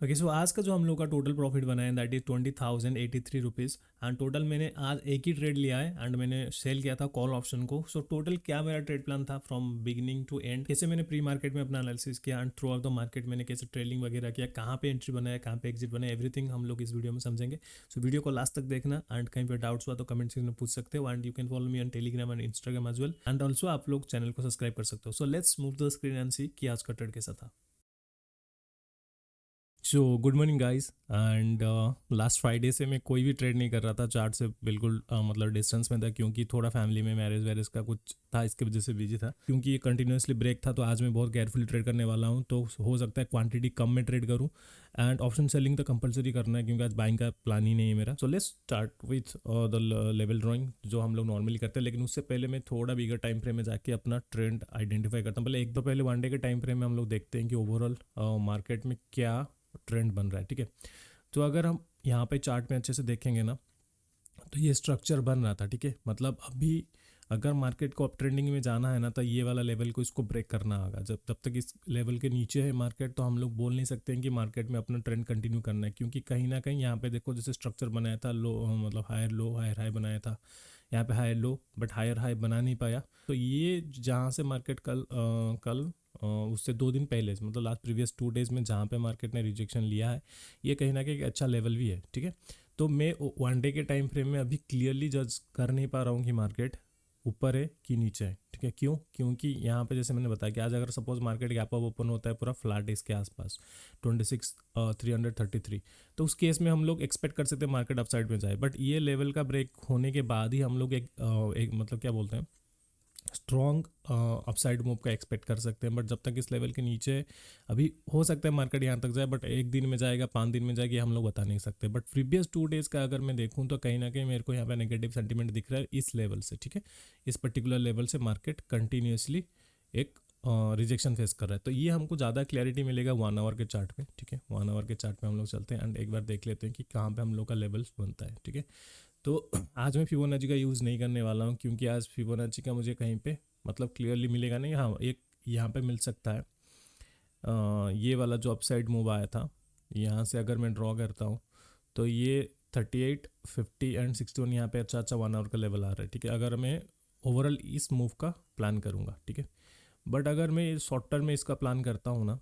Okay, सो आज का जो हम लोग का टोटल प्रॉफिट बना है that is 20,083 rupees. And total मैंने आज एक ही ट्रेड लिया है एंड मैंने सेल किया था कॉल ऑप्शन को। सो टोटल क्या मेरा ट्रेड प्लान था फ्रॉम बिगिनिंग टू एंड, कैसे मैंने प्री मार्केट में अपना एनालिसिस किया and through out the market मैंने कैसे ट्रेडिंग वगैरह किया, कहाँ पे एंट्री बनाया, कहाँ पे एग्जिट बनाया, एवरीथिंग हम लोग इस वीडियो में समझेंगे। सो वीडियो को लास्ट तक देखना एंड कहीं पे डाउट्स हुआ तो कमेंट सेक्शन में पूछ सकते हो and you can follow me on Telegram and Instagram as well. And also आप लोग चैनल को सब्सक्राइब कर सकते हो। So let's move the screen and see कि आज का ट्रेड कैसा था। So good morning guys. And last Friday से मैं कोई भी ट्रेड नहीं कर रहा था चार्ट से, बिल्कुल मतलब डिस्टेंस में था क्योंकि थोड़ा फैमिली में मैरिज वैरिज का कुछ था, इसके वजह से बिजी था। क्योंकि ये कंटिन्यूसली ब्रेक था तो आज मैं बहुत केयरफुली ट्रेड करने वाला हूँ। तो हो सकता है क्वांटिटी कम में ट्रेड करूँ एंड ऑप्शन सेलिंग तो कंपलसरी करना है क्योंकि आज बाइंग का प्लान ही नहीं है मेरा। So let's start with the level drawing जो हम लोग नॉर्मली करते हैं, लेकिन उससे पहले मैं थोड़ा बिगर टाइम फ्रेम में जाके अपना ट्रेंड आइडेंटिफाई करता हूँ। पहले एक दो पहले वन डे के टाइम फ्रेम में हम लोग देखते हैं कि ओवरऑल मार्केट में क्या ट्रेंड बन रहा है। ठीक है, तो अगर हम यहाँ पे चार्ट में अच्छे से देखेंगे ना तो ये स्ट्रक्चर बन रहा था। ठीक है, मतलब अभी अगर मार्केट को अप ट्रेंडिंग में जाना है ना तो ये वाला लेवल को इसको ब्रेक करना होगा। जब तक इस लेवल के नीचे है मार्केट तो हम लोग बोल नहीं सकते हैं कि मार्केट में अपना ट्रेंड कंटिन्यू करना है, क्योंकि कहीं ना कहीं यहाँ पे देखो जैसे स्ट्रक्चर बनाया था, लो मतलब हायर लो हायर हाई बनाया था, यहाँ पे higher low but higher high बना नहीं पाया। तो ये जहाँ से मार्केट कल उससे 2 दिन पहले मतलब लास्ट प्रीवियस 2 डेज में जहाँ पे मार्केट ने रिजेक्शन लिया है, ये कहीं ना कहीं एक अच्छा लेवल भी है। ठीक है, तो मैं वन डे के टाइम फ्रेम में अभी क्लियरली जज कर नहीं पा रहा हूँ कि मार्केट ऊपर है कि नीचे है। ठीक है, क्यों? क्योंकि यहाँ पे जैसे मैंने बताया कि आज अगर suppose market gap up open होता है पूरा फ्लैट इसके आसपास 26,333, तो उस केस में हम लोग एक्सपेक्ट कर सकते हैं मार्केट अपसाइड में जाए। बट ये लेवल का ब्रेक होने के बाद ही हम लोग एक मतलब क्या बोलते हैं स्ट्रॉन्ग अपसाइड मूव का एक्सपेक्ट कर सकते हैं। बट जब तक इस लेवल के नीचे, अभी हो सकता है मार्केट यहाँ तक जाए बट 1 दिन में जाएगा 5 दिन में जाएगी हम लोग बता नहीं सकते। बट प्रीवियस 2 डेज का अगर मैं देखूँ तो कहीं ना कहीं मेरे को यहाँ पे नेगेटिव सेंटीमेंट दिख रहा है इस लेवल से। ठीक है, इस पर्टिकुलर लेवल से मार्केट कंटिन्यूसली एक रिजेक्शन फेस कर रहा है। तो ये हमको ज़्यादा क्लैरिटी मिलेगा 1 आवर के चार्ट पे। ठीक है, 1 आवर के चार्ट पे हम लोग चलते हैं एंड एक बार देख लेते हैं कि कहाँ पे हम लोग का लेवल बनता है। ठीक है, तो आज मैं फिबोनाची का यूज़ नहीं करने वाला हूँ क्योंकि आज फिबोनाची का मुझे कहीं पे मतलब क्लियरली मिलेगा नहीं। हाँ, एक यहाँ पे मिल सकता है ये वाला जो अपसाइड मूव आया था, यहाँ से अगर मैं ड्रॉ करता हूँ तो ये 38, 50 एंड 61 यहाँ पे अच्छा अच्छा 1 आवर का लेवल आ रहा है। ठीक है, अगर मैं ओवरऑल इस मूव का प्लान करूँगा। ठीक है, बट अगर मैं शॉर्ट टर्म में इसका प्लान करता हूँ ना,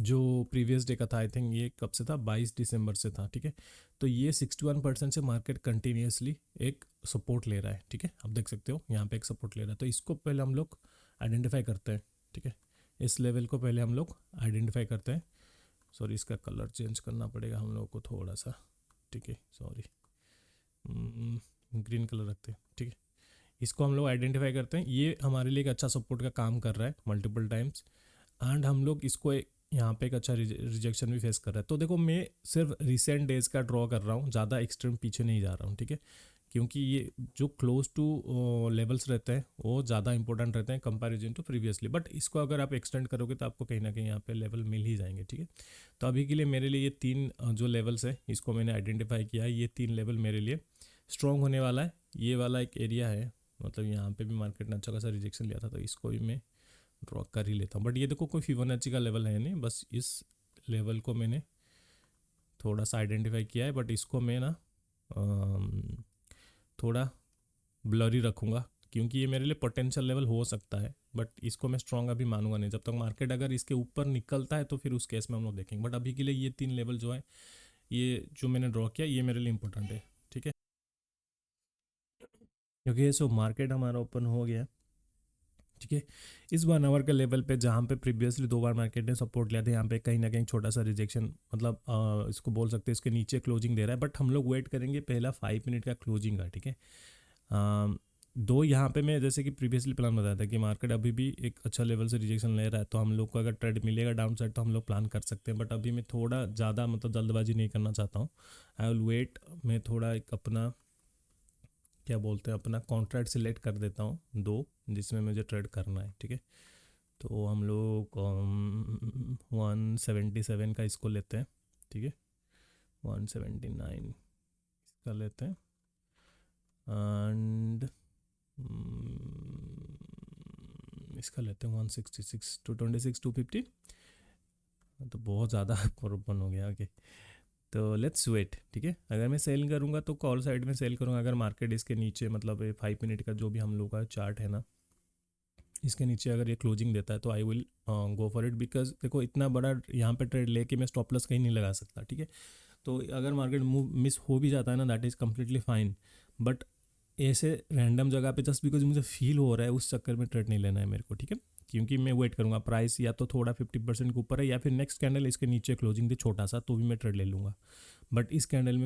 जो प्रीवियस डे का था, आई थिंक ये कब से था, 22 दिसंबर से था। ठीक है, तो ये 61% से मार्केट कंटिन्यूसली एक सपोर्ट ले रहा है। ठीक है, आप देख सकते हो यहाँ पे एक सपोर्ट ले रहा है, तो इसको पहले हम लोग आइडेंटिफाई करते हैं। ठीक है, इस लेवल को पहले हम लोग आइडेंटिफाई करते हैं। सॉरी, इसका कलर चेंज करना पड़ेगा हम लोग को थोड़ा सा। ठीक है, सॉरी, ग्रीन कलर रखते हैं। ठीक है, इसको हम लोग आइडेंटिफाई करते हैं, ये हमारे लिए एक अच्छा सपोर्ट का काम कर रहा है मल्टीपल टाइम्स एंड हम लोग इसको यहाँ पे एक अच्छा रिजेक्शन भी फेस कर रहा है। तो देखो मैं सिर्फ रिसेंट डेज का ड्रॉ कर रहा हूँ, ज़्यादा एक्सट्रीम पीछे नहीं जा रहा हूँ। ठीक है, क्योंकि ये जो क्लोज टू लेवल्स रहते हैं वो ज़्यादा इंपॉर्टेंट रहते हैं कंपैरिजन टू प्रीवियसली। बट इसको अगर आप एक्सटेंड करोगे तो आपको कहीं ना कहीं यहाँ पे लेवल मिल ही जाएंगे। ठीक है, तो अभी के लिए मेरे लिए ये 3 जो लेवल्स है इसको मैंने आइडेंटिफाई किया है, ये 3 लेवल मेरे लिए स्ट्रॉन्ग होने वाला है। ये वाला एक एरिया है, मतलब यहाँ पे भी मार्केट ने अच्छा खासा रिजेक्शन लिया था तो इसको भी मैं ड्रॉ कर ही लेता हूँ। बट ये देखो कोई फिबोनाची का लेवल है नहीं, बस इस लेवल को मैंने थोड़ा सा आइडेंटिफाई किया है। बट इसको मैं ना थोड़ा ब्लरी रखूँगा क्योंकि ये मेरे लिए पोटेंशियल लेवल हो सकता है, बट इसको मैं स्ट्रॉन्ग अभी मानूंगा नहीं। जब तक मार्केट अगर इसके ऊपर निकलता है तो फिर उस केस में हम लोग देखेंगे। बट अभी के लिए ये 3 लेवल जो है, ये जो मैंने ड्रॉ किया ये मेरे लिए इंपॉर्टेंट है। ठीक है, क्योंकि ये सो मार्केट हमारा ओपन हो गया। ठीक है, इस 1 आवर के लेवल पे जहाँ पे प्रीवियसली 2 बार मार्केट ने सपोर्ट लिया था, यहाँ पे कहीं ना कहीं छोटा सा रिजेक्शन, मतलब इसको बोल सकते हैं इसके नीचे क्लोजिंग दे रहा है। बट हम लोग वेट करेंगे पहला 5 मिनट का क्लोजिंग का। ठीक है, दो यहाँ पे मैं जैसे कि प्रीवियसली प्लान बताया था कि मार्केट अभी भी एक अच्छा लेवल से रिजेक्शन ले रहा है, तो हम लोग को अगर ट्रेड मिलेगा डाउन साइड तो हम लोग प्लान कर सकते हैं। बट अभी मैं थोड़ा ज़्यादा मतलब जल्दबाजी नहीं करना चाहता हूँ। आई विल वेट, मैं थोड़ा एक अपना क्या बोलते हैं अपना कॉन्ट्रैक्ट सिलेक्ट कर देता हूँ 2 जिसमें मुझे ट्रेड करना है। ठीक है, तो हम लोग 177 का इसको लेते हैं। ठीक है, 179 इसका लेते हैं एंड इसका लेते हैं 166 226 250 तो बहुत ज़्यादा ओपन हो गया। ओके, तो लेट्स वेट। ठीक है, अगर मैं सेल करूँगा तो कॉल साइड में सेल करूँगा। अगर मार्केट इसके नीचे मतलब 5 मिनट का जो भी हम लोग का चार्ट है ना, इसके नीचे अगर ये क्लोजिंग देता है तो I will go for it. Because देखो इतना बड़ा यहाँ पे ट्रेड लेके मैं स्टॉप लॉस कहीं नहीं लगा सकता। ठीक है, तो अगर मार्केट मूव मिस हो भी जाता है ना, that is completely fine. But ऐसे रैंडम जगह पे जस्ट बिकॉज मुझे फील हो रहा है उस चक्कर में ट्रेड नहीं लेना है मेरे को। ठीक है, क्योंकि मैं वेट करूँगा प्राइस या तो थोड़ा 50% के ऊपर है या फिर नेक्स्ट कैंडल इसके नीचे क्लोजिंग दे छोटा सा, तो भी मैं ट्रेड ले लूँगा। बट इस कैंडल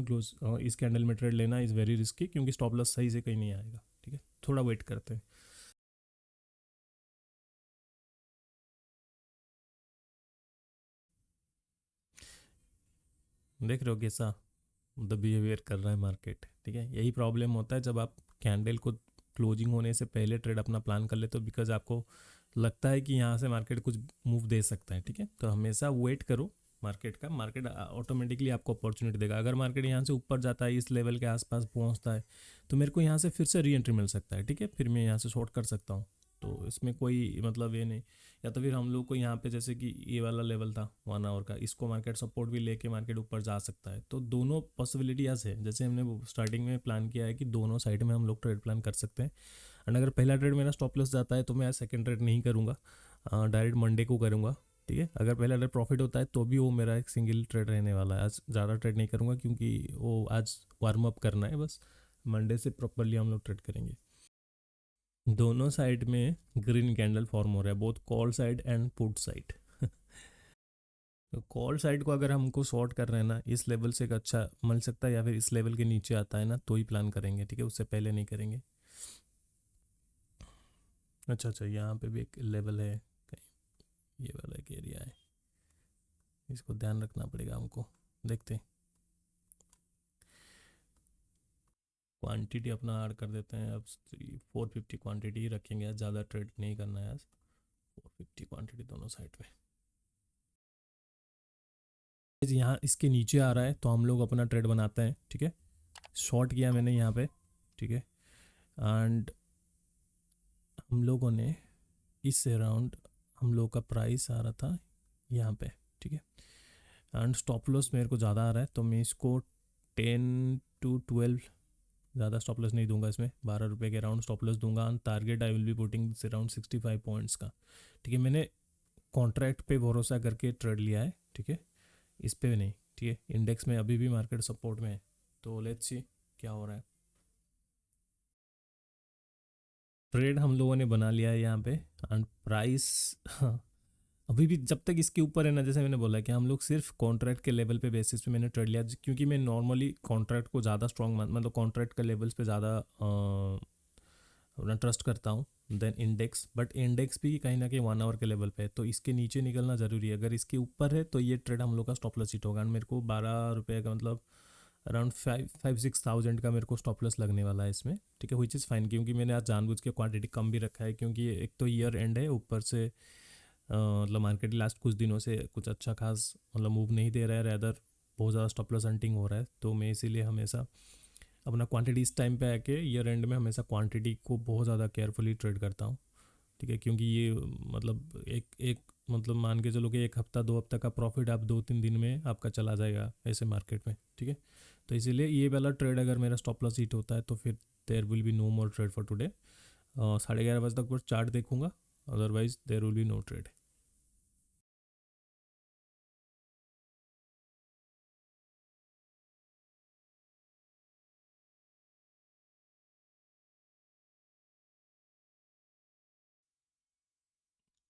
में ट्रेड लेना इज़ वेरी रिस्की, क्योंकि स्टॉप लॉस सही से कहीं नहीं आएगा। ठीक है, थोड़ा वेट करते हैं। देख रहे हो कैसा मतलब बिहेवियर कर रहा है मार्केट। ठीक है, यही प्रॉब्लम होता है जब आप कैंडल को क्लोजिंग होने से पहले ट्रेड अपना प्लान कर लेते हो, बिकॉज आपको लगता है कि यहाँ से मार्केट कुछ मूव दे सकता है। ठीक है, तो हमेशा वेट करो मार्केट का। मार्केट ऑटोमेटिकली आपको अपॉर्चुनिटी देगा। अगर मार्केट यहाँ से ऊपर जाता है, इस लेवल के आसपास पहुँचता है, तो मेरे को यहाँ से फिर से री एंट्री मिल सकता है। ठीक है, फिर मैं यहाँ से शॉर्ट कर सकता हूँ। तो इसमें कोई मतलब ये नहीं। या तो फिर हम लोग को यहाँ पे जैसे कि ये वाला लेवल था 1 आवर का, इसको मार्केट सपोर्ट भी लेके मार्केट ऊपर जा सकता है। तो दोनों पॉसिबिलिटीज है, जैसे हमने स्टार्टिंग में प्लान किया है कि दोनों साइड में हम लोग ट्रेड प्लान कर सकते हैं। एंड अगर पहला ट्रेड मेरा स्टॉप लॉस जाता है तो मैं आज सेकंड ट्रेड नहीं करूँगा, डायरेक्ट मंडे को करूँगा। ठीक है, अगर पहला ट्रेड प्रॉफिट होता है तो भी वो मेरा एक सिंगल ट्रेड रहने वाला है। आज ज़्यादा ट्रेड नहीं करूँगा क्योंकि वो आज वार्म अप करना है बस। मंडे से प्रॉपरली हम लोग ट्रेड करेंगे। दोनों साइड में ग्रीन कैंडल फॉर्म हो रहा है, both call side and put side. तो कॉल साइड को अगर हमको शॉर्ट कर रहे हैं ना, इस लेवल से एक अच्छा मिल सकता है, या फिर इस लेवल के नीचे आता है ना तो ही प्लान करेंगे। ठीक है, उससे पहले नहीं करेंगे। अच्छा अच्छा, यहाँ पे भी एक लेवल है कहीं, ये वाला एक एरिया है, इसको ध्यान रखना पड़ेगा हमको। देखते हैं, क्वांटिटी अपना ऐड कर देते हैं अब। 450 क्वांटिटी रखेंगे आज, ज़्यादा ट्रेड नहीं करना है आज। 450 क्वांटिटी दोनों साइड में। यहाँ इसके नीचे आ रहा है तो हम लोग अपना ट्रेड बनाते हैं। ठीक है, शॉर्ट किया मैंने यहाँ पे। ठीक है, एंड हम लोगों ने इस अराउंड हम लोग का प्राइस आ रहा था यहाँ पे। ठीक है, एंड स्टॉप लॉस मेरे को ज़्यादा आ रहा है तो मैं इसको 10 to 12, ज़्यादा स्टॉप लॉस नहीं दूंगा इसमें, 12 रुपये के अराउंड स्टॉप लॉस दूंगा। And target I will be putting around 65 points का। ठीक है, मैंने कॉन्ट्रैक्ट पे भरोसा करके ट्रेड लिया है। ठीक है, इस पे भी नहीं। ठीक है, इंडेक्स में अभी भी मार्केट सपोर्ट में है, तो लेट्स सी क्या हो रहा है। ट्रेड हम लोगों ने बना लिया है यहाँ पे, एंड प्राइस अभी भी जब तक इसके ऊपर है ना, जैसे मैंने बोला कि हम लोग सिर्फ कॉन्ट्रैक्ट के लेवल पे बेसिस पे मैंने ट्रेड लिया, क्योंकि मैं नॉर्मली कॉन्ट्रैक्ट को ज़्यादा स्ट्रॉन्ग मतलब कॉन्ट्रैक्ट के लेवल्स पे ज़्यादा अपना ट्रस्ट करता हूँ देन इंडेक्स। बट इंडेक्स भी कहीं ना कहीं 1 आवर के लेवल पे है, तो इसके नीचे निकलना ज़रूरी है। अगर इसके ऊपर है तो ये ट्रेड हम लोग का स्टॉप लॉस हिट होगा। एंड मेरे को 12 रुपये का मतलब अराउंड 5-6 थाउजेंड का मेरे को स्टॉप लॉस लगने वाला है इसमें। ठीक है, विच इज़ फाइन, क्योंकि मैंने आज जानबूझ के क्वांटिटी कम भी रखा है, क्योंकि एक तो ईयर एंड है, ऊपर से मतलब मार्केट लास्ट कुछ दिनों से कुछ अच्छा खास मतलब मूव नहीं दे रहा है, रैदर बहुत ज़्यादा स्टॉप लॉस हंटिंग हो रहा है। तो मैं इसीलिए हमेशा अपना क्वांटिटी इस टाइम पे आके ईयर एंड में हमेशा क्वांटिटी को बहुत ज़्यादा केयरफुली ट्रेड करता हूँ। ठीक है, क्योंकि ये मतलब एक एक मतलब मान के चलो कि 1 हफ्ता 2 हफ्ता का प्रॉफिट आप 2-3 दिन में आपका चला जाएगा ऐसे मार्केट में। ठीक है, तो इसीलिए ये वाला ट्रेड अगर मेरा स्टॉप लॉस हिट होता है तो फिर there will be no more trade for today. 11:30 बजे तक बस चार्ट देखूंगा, otherwise there will be no trade.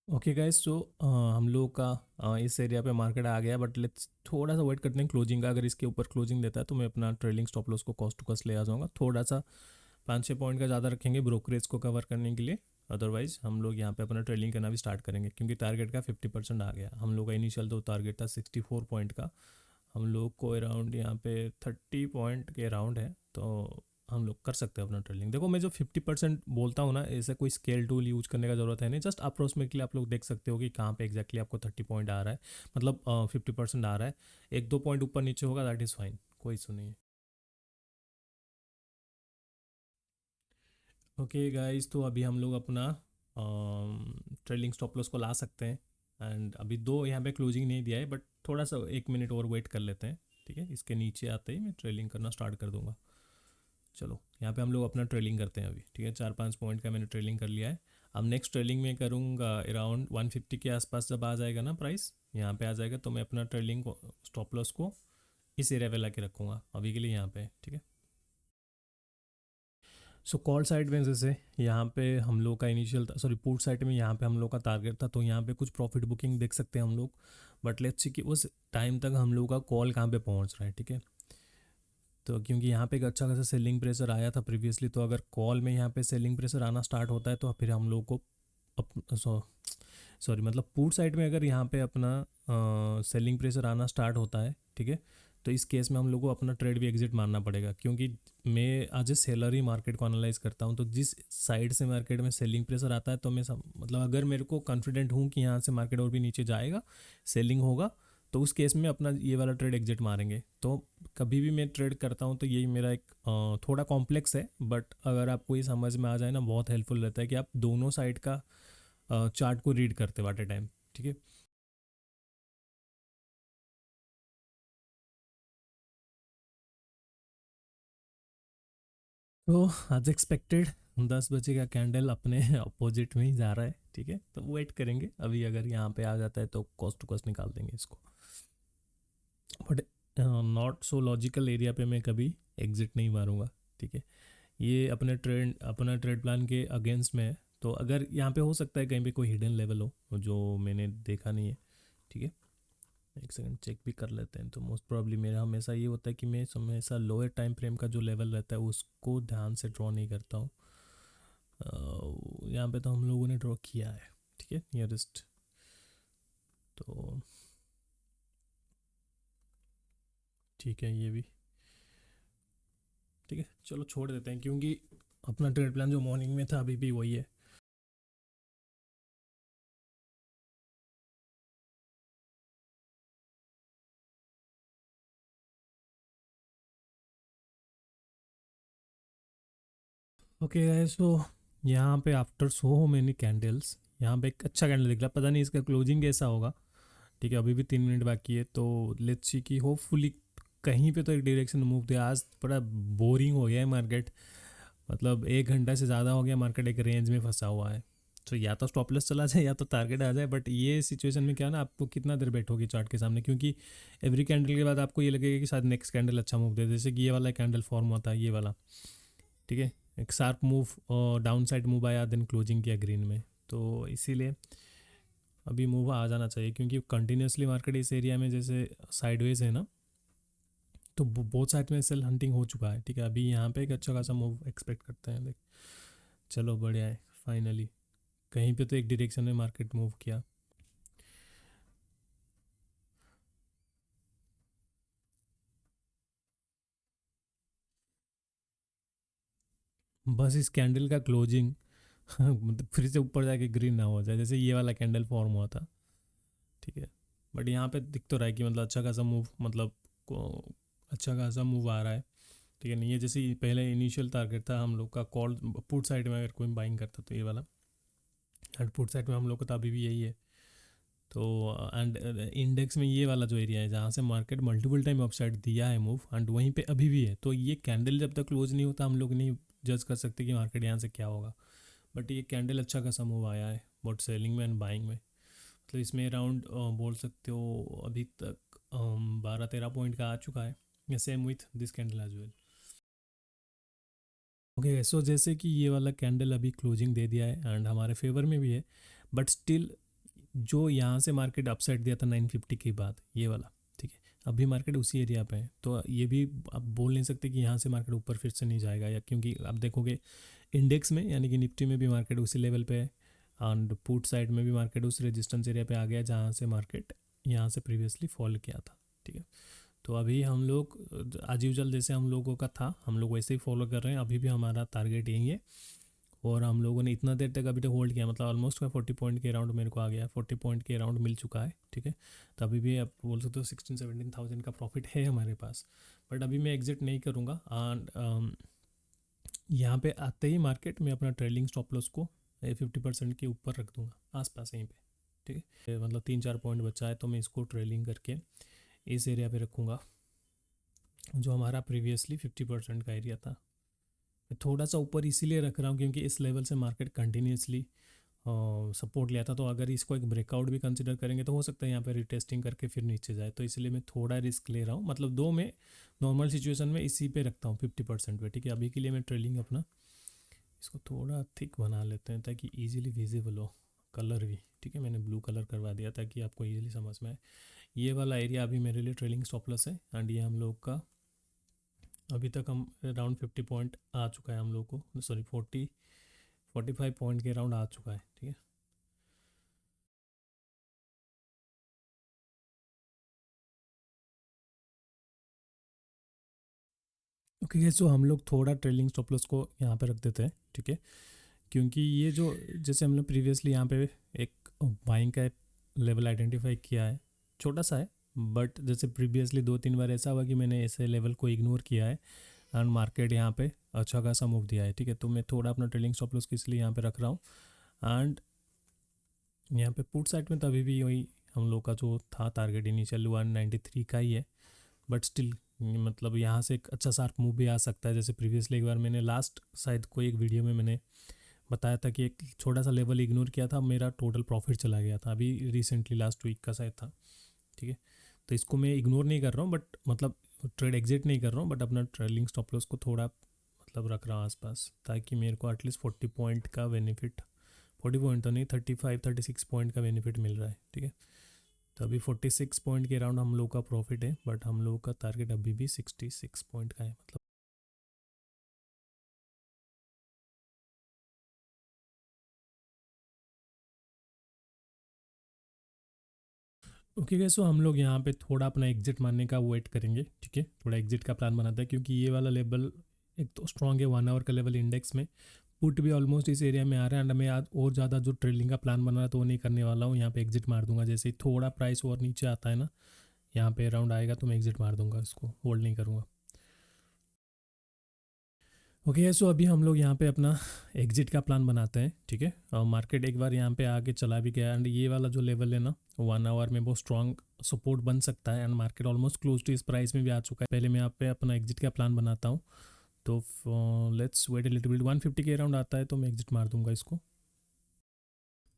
Okay guys, so हम लोग का इस एरिया पे मार्केट आ गया, बट लेट्स थोड़ा सा वेट करते हैं क्लोजिंग का। अगर इसके ऊपर क्लोजिंग देता है तो मैं अपना ट्रेलिंग स्टॉप लॉस को कॉस्ट टू कॉस्ट ले आ जाऊँगा। थोड़ा सा 5-6 पॉइंट का ज़्यादा रखेंगे ब्रोकरेज को कवर करने के लिए। अदरवाइज हम लोग यहाँ पे अपना ट्रेलिंग करना भी स्टार्ट करेंगे, क्योंकि टारगेट का 50% आ गया। हम लोग का इनिशियल तो टारगेट था 64 पॉइंट का, हम लोग को अराउंड यहाँ पे 30 पॉइंट के अराउंड है, तो हम लोग कर सकते हैं अपना ट्रेलिंग। देखो मैं जो 50% बोलता हूँ ना, ऐसा कोई स्केल टूल यूज करने का ज़रूरत है नहीं, जस्ट अप्रोक्सीमेटली आप लोग देख सकते हो कि कहाँ पे एग्जैक्टली आपको 30 पॉइंट आ रहा है, मतलब 50% आ रहा है। 1-2 पॉइंट ऊपर नीचे होगा दैट इज़ फाइन, कोई इशू नहीं है। ओके गाइस, तो अभी हम लोग अपना ट्रेलिंग स्टॉप लॉस को ला सकते हैं। एंड अभी दो यहाँ पे क्लोजिंग नहीं दिया है, बट थोड़ा सा 1 मिनट और वेट कर लेते हैं, ठीक है। इसके नीचे आते ही मैं ट्रेलिंग करना स्टार्ट कर दूंगा। चलो यहाँ पे हम लोग अपना ट्रेलिंग करते हैं अभी, ठीक है। 4-5 पॉइंट का मैंने ट्रेलिंग कर लिया है। अब नेक्स्ट ट्रेलिंग में करूँगा अराउंड 150 के आसपास जब आ जाएगा ना प्राइस, यहाँ पे आ जाएगा, तो मैं अपना ट्रेलिंग को स्टॉप लॉस को इस एरिया पे ला के रखूँगा अभी के लिए यहाँ पे, ठीक है। सो कॉल साइड में जैसे यहाँ पे हम लोग का इनिशियल, सॉरी पुट साइड में यहाँ पे हम लोग का टारगेट था, तो यहाँ पे कुछ प्रॉफिट बुकिंग देख सकते हैं हम लोग। बट लेट्स सी कि उस टाइम तक हम लोग का कॉल कहाँ पे पहुँच रहा है, ठीक है। तो क्योंकि यहाँ पे एक अच्छा खासा सेलिंग प्रेशर आया था प्रीवियसली, तो अगर कॉल में यहाँ पे सेलिंग प्रेशर आना स्टार्ट होता है तो फिर हम लोग को सॉरी मतलब पुट साइड में अगर यहाँ पे अपना सेलिंग प्रेशर आना स्टार्ट होता है, ठीक है, तो इस केस में हम लोग को अपना ट्रेड भी एग्जिट मारना पड़ेगा। क्योंकि मैं एज ए सेलर ही मार्केट को एनालाइज करता हूँ, तो जिस साइड से मार्केट में सेलिंग प्रेशर आता है, तो मैं मतलब अगर मेरे को कॉन्फिडेंट हूँ कि यहाँ से मार्केट और भी नीचे जाएगा, सेलिंग होगा, तो उस केस में अपना ये वाला ट्रेड एग्जिट मारेंगे। तो कभी भी मैं ट्रेड करता हूँ तो यही मेरा एक थोड़ा कॉम्प्लेक्स है, बट अगर आपको ये समझ में आ जाए ना, बहुत हेल्पफुल रहता है कि आप दोनों साइड का चार्ट को रीड करते वाटे टाइम, ठीक है। तो एज एक्सपेक्टेड 10 बजे का कैंडल अपने अपोजिट में ही जा रहा है, ठीक है। तो वेट करेंगे, अभी अगर यहाँ पे आ जाता है तो कॉस्ट टू कॉस्ट निकाल देंगे इसको। But not so logical area पे मैं कभी एग्जिट नहीं मारूंगा, ठीक है। ये अपना ट्रेड प्लान के अगेंस्ट में है। तो अगर यहाँ पे हो सकता है कहीं पे कोई हिडन लेवल हो जो मैंने देखा नहीं है, ठीक है। एक सेकंड चेक भी कर लेते हैं। तो मोस्ट प्रॉब्ली मेरा हमेशा ये होता है कि मैं हमेशा लोअर टाइम फ्रेम का जो लेवल रहता है उसको ध्यान से ड्रॉ नहीं करता हूँ। यहाँ पे तो हम लोगों ने ड्रॉ किया है, ठीक है, नियरेस्ट। तो ठीक है, ये भी ठीक है, चलो छोड़ देते हैं, क्योंकि अपना ट्रेड प्लान जो मॉर्निंग में था अभी भी वही है। ओके गाइस, तो यहाँ पे आफ्टर सो मैनी कैंडल्स यहाँ पे एक अच्छा कैंडल दिख रहा है, पता नहीं इसका क्लोजिंग कैसा होगा, ठीक है। अभी भी 3 मिनट बाकी है, तो लेट्स सी कि होपफुली कहीं पे तो एक डायरेक्शन मूव दे। आज बड़ा बोरिंग हो गया है मार्केट, मतलब 1 घंटा से ज़्यादा हो गया मार्केट एक रेंज में फंसा हुआ है। तो या तो स्टॉप लॉस चला जाए या तो टारगेट आ जाए, बट ये सिचुएशन में क्या ना, आपको कितना देर बैठोगे चार्ट के सामने, क्योंकि एवरी कैंडल के बाद आपको ये लगेगा कि शायद नेक्स्ट कैंडल अच्छा मूव दे, जैसे कि ये वाला कैंडल फॉर्म होता है, ये वाला, ठीक है। एक शार्प मूव और डाउन साइड मूव आया, देन क्लोजिंग किया ग्रीन में, तो इसीलिए अभी मूव आ जाना चाहिए, क्योंकि कंटिन्यूसली मार्केट इस एरिया में जैसे साइडवेज है ना, तो बहुत साइड में सेल हंटिंग हो चुका है, ठीक है। अभी यहाँ पे एक अच्छा खासा मूव एक्सपेक्ट करते हैं, देख। चलो बढ़िया है, फाइनली कहीं पे तो एक डायरेक्शन में मार्केट मूव किया। बस इस कैंडल का क्लोजिंग मतलब फिर से ऊपर जाके ग्रीन ना हो जाए, जैसे ये वाला कैंडल फॉर्म हुआ था, ठीक है। बट यहाँ पे दिख तो रहा है कि मतलब अच्छा खासा मूव, मतलब अच्छा खासा मूव आ रहा है, ठीक है। नहीं ये जैसे पहले इनिशियल टारगेट था हम लोग का कॉल पुट साइड में, अगर कोई बाइंग करता तो ये वाला, एंड पुट साइड में हम लोग का तो अभी भी यही है। तो एंड इंडेक्स में ये वाला जो एरिया है जहाँ से मार्केट मल्टीपल टाइम अपसाइड दिया है मूव, एंड वहीं पे अभी भी है। तो ये कैंडल जब तक क्लोज नहीं होता हम लोग नहीं जज कर सकते कि मार्केट यहाँ से क्या होगा। बट ये कैंडल अच्छा खासा मूव आया है बोथ सेलिंग में एंड बाइंग में। तो इसमें अराउंड बोल सकते हो अभी तक 12-13 पॉइंट का आ चुका है, same with this candle as well. Okay, so जैसे कि ये वाला कैंडल अभी क्लोजिंग दे दिया है एंड हमारे फेवर में भी है, बट स्टिल जो यहाँ से मार्केट अपसाइड दिया था 950 के बाद, ये वाला, ठीक है, अभी मार्केट उसी एरिया पे है। तो ये भी आप बोल नहीं सकते कि यहाँ से मार्केट ऊपर फिर से नहीं जाएगा, या क्योंकि आप देखोगे इंडेक्स में यानी कि निफ्टी में भी मार्केट उसी लेवल पे है, एंड पुट साइड में भी मार्केट उस रेजिस्टेंस एरिया पे आ गया जहाँ से मार्केट यहाँ से प्रीवियसली फॉल किया था, ठीक है। तो अभी हम लोग आज यूजल जैसे हम लोगों का था, हम लोग वैसे ही फॉलो कर रहे हैं, अभी भी हमारा टारगेट यही है। और हम लोगों ने इतना देर तक अभी तक होल्ड किया, मतलब ऑलमोस्ट 40 पॉइंट के अराउंड मेरे को आ गया, 40 पॉइंट के अराउंड मिल चुका है, ठीक है। तो अभी भी आप बोल सकते हो 16-17 थाउजेंड का प्रॉफिट है हमारे पास। बट अभी मैं एग्जिट नहीं करूँगा, एंड यहाँ पे आते ही मार्केट में अपना ट्रेलिंग स्टॉप लॉस को 50% के ऊपर रख दूंगा, आसपास यहीं पे। ठीक है, मतलब 3-4 पॉइंट बचा है, तो मैं इसको ट्रेलिंग करके इस एरिया पे रखूँगा जो हमारा प्रीवियसली 50% का एरिया था। मैं थोड़ा सा ऊपर इसीलिए रख रहा हूँ क्योंकि इस लेवल से मार्केट कंटिन्यूसली सपोर्ट लिया था, तो अगर इसको एक ब्रेकआउट भी कंसिडर करेंगे तो हो सकता है यहाँ पे रिटेस्टिंग करके फिर नीचे जाए, तो इसलिए मैं थोड़ा रिस्क ले रहा हूँ। मतलब दो में नॉर्मल सिचुएशन में इसी पे रखता हूँ 50% पे, ठीक है। अभी के लिए मैं ट्रेलिंग अपना इसको थोड़ा थिक बना लेते हैं ताकि ईजिली विजिबल हो, कलर भी, ठीक है। मैंने ब्लू कलर करवा दिया ताकि आपको ईजिली समझ में आए। ये वाला एरिया अभी मेरे लिए ट्रेलिंग स्टॉप लॉस है, एंड ये हम लोग का अभी तक हम अराउंड 50 पॉइंट आ चुका है हम लोग को, सॉरी 45 पॉइंट के अराउंड आ चुका है, ठीक है। ओके गाइस, तो हम लोग थोड़ा ट्रेलिंग स्टॉप लॉस को यहाँ पे रख देते हैं, ठीक है। क्योंकि ये जो जैसे हमने प्रीवियसली यहाँ पे एक बाइंग का लेवल आइडेंटिफाई किया है, छोटा सा है, बट जैसे प्रीवियसली 2-3 बार ऐसा हुआ कि मैंने ऐसे लेवल को इग्नोर किया है एंड मार्केट यहाँ पे अच्छा खासा मूव दिया है, ठीक है। तो मैं थोड़ा अपना ट्रेलिंग स्टॉप लॉस इसलिए यहाँ पे रख रहा हूँ। एंड यहाँ पे पुट साइड में तो अभी भी वही हम लोग का जो था टारगेट इनिशियल 193 का ही है, बट स्टिल मतलब यहाँ से एक अच्छा शार्प मूव भी आ सकता है। जैसे प्रीवियसली एक बार मैंने लास्ट शायद कोई एक वीडियो में मैंने बताया था कि एक छोटा सा लेवल इग्नोर किया था, मेरा टोटल प्रॉफिट चला गया था, अभी रिसेंटली लास्ट वीक का शायद था, ठीक है। तो इसको मैं इग्नोर नहीं कर रहा हूँ, बट मतलब ट्रेड एग्जिट नहीं कर रहा हूँ, बट अपना ट्रेलिंग स्टॉप लॉस को थोड़ा मतलब रख रहा हूँ आसपास, ताकि मेरे को एटलीस्ट 40 पॉइंट का बेनिफिट, 40 पॉइंट तो नहीं, 35-36 पॉइंट का बेनिफिट मिल रहा है, ठीक है। तो अभी 46 पॉइंट के अराउंड हम लोग का प्रॉफिट है, बट हम लोग का टारगेट अभी भी 66 पॉइंट का है, मतलब। ओके गाइस, सो हम लोग यहाँ पे थोड़ा अपना एग्जिट मारने का वेट करेंगे, ठीक है। थोड़ा एग्जिट का प्लान बनाते हैं क्योंकि ये वाला लेवल एक तो स्ट्रॉन्ग है, 1 आवर का लेवल इंडेक्स में, पुट भी ऑलमोस्ट इस एरिया में आ रहा है, एंड मैं आज और ज़्यादा जो ट्रेडिंग का प्लान बना रहा तो वो नहीं करने वाला हूँ। यहाँ पे एग्जिट मार दूंगा, जैसे ही थोड़ा प्राइस और नीचे आता है ना, यहाँ पे अराउंड आएगा तो मैं एग्जिट मार दूंगा, इसको होल्ड नहीं करूँगा। ओके, सो अभी हम लोग यहाँ पे अपना एग्जिट का प्लान बनाते हैं, ठीक है। और मार्केट एक बार यहाँ पे आके चला भी गया, एंड ये वाला जो लेवल है ना 1 आवर में बहुत स्ट्रॉन्ग सपोर्ट बन सकता है, and market almost close to इस प्राइस में भी आ चुका है। पहले मैं यहाँ पे अपना एग्जिट का प्लान बनाता हूँ, तो let's wait a little bit, 150 के अराउंड आता है तो मैं एग्जिट मार दूंगा इसको।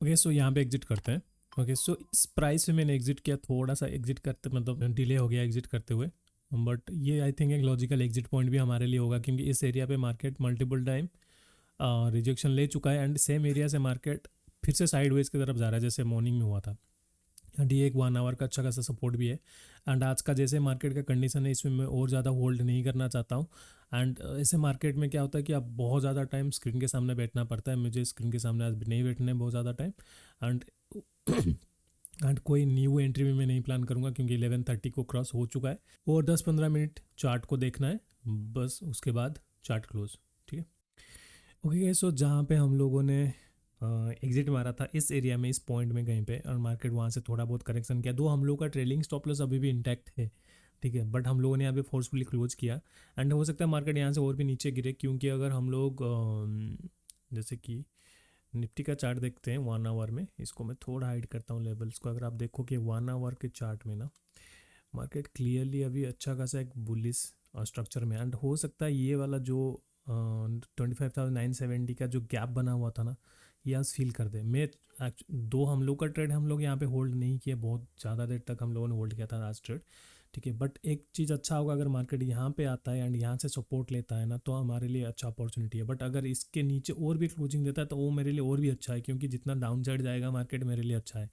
ओके, सो यहाँ पे एग्जिट करते हैं। ओके, सो इस प्राइस में मैंने एग्जिट किया, थोड़ा सा एग्जिट करते मतलब डिले हो गया एग्जिट करते हुए, बट ये आई थिंक एक लॉजिकल एग्जिट पॉइंट भी हमारे लिए होगा क्योंकि इस एरिया पे मार्केट मल्टीपल टाइम रिजेक्शन ले चुका है, एंड सेम एरिया से मार्केट फिर से साइडवेज की तरफ जा रहा है जैसे मॉर्निंग में हुआ था, एंड ये एक 1 आवर का अच्छा खासा सपोर्ट भी है। एंड आज का जैसे मार्केट का कंडीशन है, इसमें मैं और ज़्यादा होल्ड नहीं करना चाहता हूँ। एंड ऐसे मार्केट में क्या होता है कि आप बहुत ज़्यादा टाइम स्क्रीन के सामने बैठना पड़ता है, मुझे स्क्रीन के सामने आज नहीं बैठना है बहुत ज़्यादा टाइम, एंड एंड कोई न्यू एंट्री भी मैं नहीं प्लान करूँगा क्योंकि 11:30 को क्रॉस हो चुका है, और 10-15 मिनट चार्ट को देखना है बस, उसके बाद चार्ट क्लोज, ठीक है। ओके, सो जहाँ पे हम लोगों ने एग्जिट मारा था इस एरिया में, इस पॉइंट में कहीं पे, और मार्केट वहाँ से थोड़ा बहुत करेक्शन किया, दो हम लोग का ट्रेलिंग स्टॉप लॉस अभी भी इंटैक्ट है, ठीक है, बट हम लोगों ने यहाँ पे फोर्सफुली क्लोज किया, एंड हो सकता है मार्केट यहाँ से और भी नीचे गिरे, क्योंकि अगर हम लोग जैसे कि निफ्टी का चार्ट देखते हैं 1 आवर में, इसको मैं थोड़ा हाइड करता हूँ लेवल्स को, अगर आप देखो कि 1 आवर के चार्ट में ना मार्केट क्लियरली अभी अच्छा खासा एक बुलिस स्ट्रक्चर में, एंड हो सकता है ये वाला जो 25,970 का जो गैप बना हुआ था ना, ये आज फील कर दे। मैं दो हम लोग का ट्रेड हम लोग यहाँ पे होल्ड नहीं किए, बहुत ज़्यादा देर तक हम लोगों ने होल्ड किया था आज ट्रेड, ठीक है। बट एक चीज़ अच्छा होगा अगर मार्केट यहाँ पे आता है एंड यहाँ से सपोर्ट लेता है ना, तो हमारे लिए अच्छा अपॉर्चुनिटी है, बट अगर इसके नीचे और भी क्लोजिंग देता है तो वो मेरे लिए और भी अच्छा है, क्योंकि जितना डाउन साइड जाएगा मार्केट मेरे लिए अच्छा है,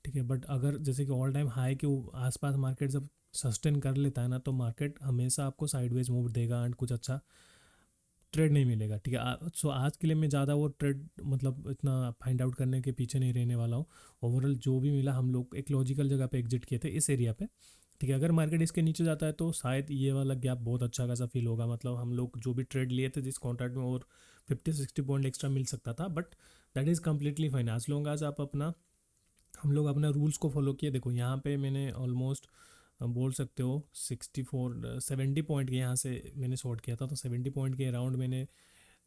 ठीक है। बट अगर जैसे कि ऑल टाइम हाई के आसपास मार्केट जब सस्टेन कर लेता है ना, तो मार्केट हमेशा आपको साइडवेज मूव देगा एंड कुछ अच्छा ट्रेड नहीं मिलेगा, ठीक है। सो आज के लिए मैं ज़्यादा वो ट्रेड मतलब इतना फाइंड आउट करने के पीछे नहीं रहने वाला हूँ। ओवरऑल जो भी मिला हम लोग एक लॉजिकल जगह पे एग्जिट किए थे इस एरिया पे, ठीक है। अगर मार्केट इसके नीचे जाता है तो शायद ये वाला गैप बहुत अच्छा खासा फील होगा, मतलब हम लोग जो भी ट्रेड लिए थे जिस कॉन्ट्रैक्ट में और 50-60 पॉइंट एक्स्ट्रा मिल सकता था, but that is completely fine आज लॉन्ग आज आप अपना हम लोग अपने रूल्स को फॉलो किए। देखो यहाँ पे मैंने ऑलमोस्ट बोल सकते हो 64-70 पॉइंट के यहाँ से मैंने शॉर्ट किया था, तो 70 पॉइंट के अराउंड मैंने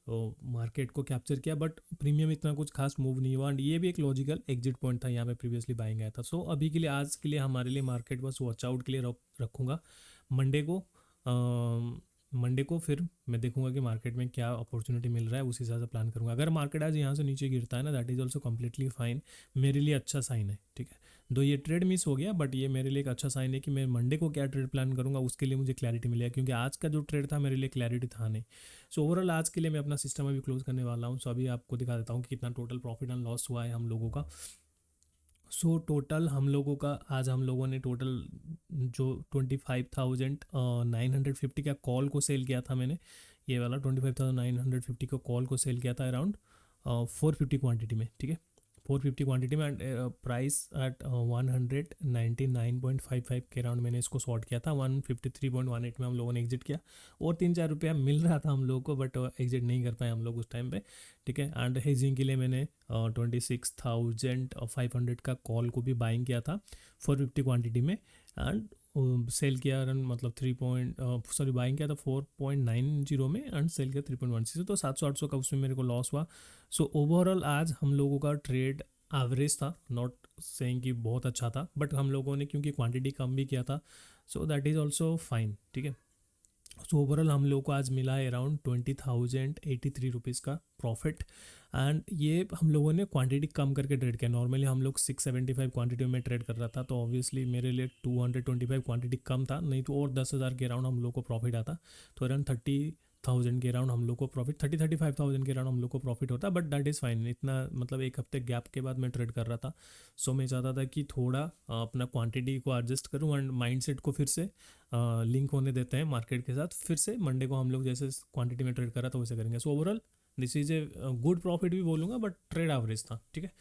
मार्केट को कैप्चर किया, बट प्रीमियम इतना कुछ खास मूव नहीं हुआ, एंड ये भी एक लॉजिकल एग्जिट पॉइंट था, यहाँ पे प्रीवियसली बाइंग आया था। सो अभी के लिए, आज के लिए हमारे लिए मार्केट बस वॉच आउट के लिए रखूँगा। मंडे को फिर मैं देखूंगा कि मार्केट में क्या अपॉर्चुनिटी मिल रहा है, उस हिसाब से प्लान करूंगा। अगर मार्केट आज यहाँ से नीचे गिरता है ना, that is also completely fine, मेरे लिए अच्छा साइन है, ठीक है। दो ये ट्रेड मिस हो गया, बट ये मेरे लिए एक अच्छा साइन है कि मैं मंडे को क्या ट्रेड प्लान करूंगा, उसके लिए मुझे क्लैरिटी मिलेगा, क्योंकि आज का जो ट्रेड था मेरे लिए क्लैरिटी था नहीं। सो ओवरऑल आज के लिए मैं अपना सिस्टम अभी क्लोज करने वाला हूँ। सो अभी आपको दिखा देता हूँ कि कितना टोटल प्रॉफिट एंड लॉस हुआ है हम लोगों का। सो टोटल हम लोगों का, आज हम लोगों ने टोटल जो 25,950 का कॉल को सेल किया था मैंने, ये वाला 25,950 को कॉल को सेल किया था अराउंड 450 क्वांटिटी में, ठीक है, 450 क्वांटिटी में, एंड प्राइस एट 199.55 के अराउंड मैंने इसको शॉर्ट किया था। 153.18 में हम लोगों ने एग्जिट किया, और 3-4 रुपया मिल रहा था हम लोगों को, बट एग्जिट नहीं कर पाए हम लोग उस टाइम पे, ठीक है। एंड हेजिंग के लिए मैंने 26,500 का कॉल को भी बाइंग किया था 450 क्वांटिटी में, एंड सेल किया रन मतलब बाइंग किया था 4.90 में, एंड सेल किया 3.16, तो 700-800 का उसमें मेरे को लॉस हुआ। सो ओवरऑल आज हम लोगों का ट्रेड एवरेज था, नॉट सेइंग कि बहुत अच्छा था, बट हम लोगों ने क्योंकि क्वांटिटी कम भी किया था, so that is also fine, ठीक है। सो ओवरऑल हम लोग को आज मिला है अराउंड 20,083 रुपीज़ का प्रॉफिट, एंड ये हम लोगों ने क्वांटिटी कम करके ट्रेड किया। नॉर्मली हम लोग 675 क्वांटिटी में ट्रेड कर रहा था, तो ऑब्वियसली मेरे लिए 225 क्वांटिटी कम था, नहीं तो और 10,000 के अराउंड हम लोग को प्रॉफिट आता, तो अराउंड 30,000 के अराउंड हम लोग को प्रॉफिट, 35,000 के अराउंड हम लोग को प्रॉफिट होता, बट दैट इज़ फाइन। इतना मतलब एक हफ्ते गैप के बाद मैं ट्रेड कर रहा था, सो मैं चाहता था कि थोड़ा अपना क्वांटिटी को एडजस्ट करूँ, एंड माइंडसेट को फिर से लिंक होने देते हैं मार्केट के साथ। फिर से मंडे को हम लोग जैसे क्वांटिटी में ट्रेड कर रहा था वैसे करेंगे। So overall this is a good profit भी बोलूँगा, बट ट्रेड एवरेज था, ठीक है।